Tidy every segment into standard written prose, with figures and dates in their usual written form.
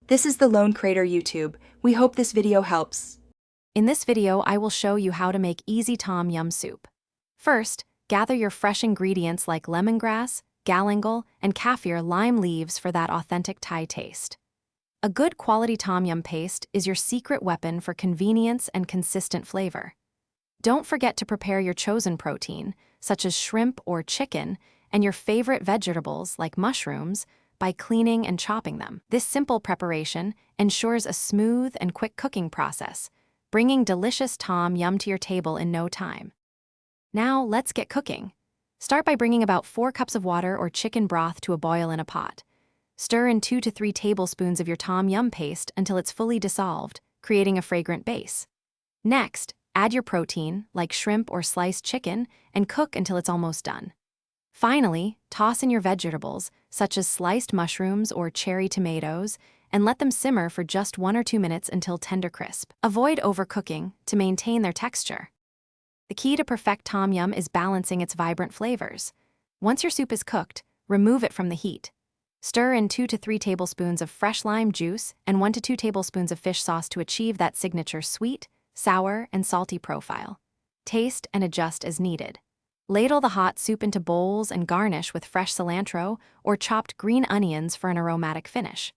This is the Lone Crater YouTube. We hope this video helps. In this video, I will show you how to make easy tom yum soup. First, gather your fresh ingredients like lemongrass, galangal, and kaffir lime leaves for that authentic Thai taste. A good quality tom yum paste is your secret weapon for convenience and consistent flavor. Don't forget to prepare your chosen protein, such as shrimp or chicken, and your favorite vegetables like mushrooms, by cleaning and chopping them. This simple preparation ensures a smooth and quick cooking process, bringing delicious tom yum to your table in no time. Now, let's get cooking. Start by bringing about 4 cups of water or chicken broth to a boil in a pot. Stir in 2 to 3 tablespoons of your tom yum paste until it's fully dissolved, creating a fragrant base. Next, add your protein, like shrimp or sliced chicken, and cook until it's almost done. Finally, toss in your vegetables, such as sliced mushrooms or cherry tomatoes, and let them simmer for just 1 or 2 minutes until tender crisp. Avoid overcooking to maintain their texture. The key to perfect tom yum is balancing its vibrant flavors. Once your soup is cooked, remove it from the heat. Stir in 2 to 3 tablespoons of fresh lime juice and 1 to 2 tablespoons of fish sauce to achieve that signature sweet, sour, and salty profile. Taste and adjust as needed. Ladle the hot soup into bowls and garnish with fresh cilantro or chopped green onions for an aromatic finish.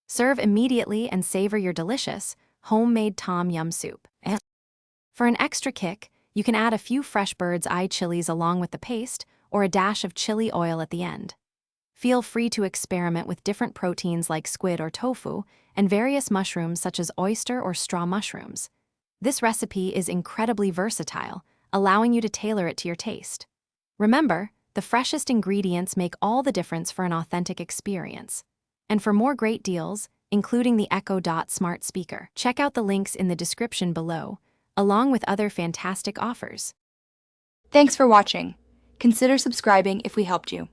Serve immediately and savor your delicious, homemade tom yum soup. For an extra kick, you can add a few fresh bird's eye chilies along with the paste or a dash of chili oil at the end. Feel free to experiment with different proteins like squid or tofu and various mushrooms such as oyster or straw mushrooms. This recipe is incredibly versatile, allowing you to tailor it to your taste. Remember, the freshest ingredients make all the difference for an authentic experience. And for more great deals, including the Echo Dot smart speaker, check out the links in the description below, along with other fantastic offers. Thanks for watching. Consider subscribing if we helped you.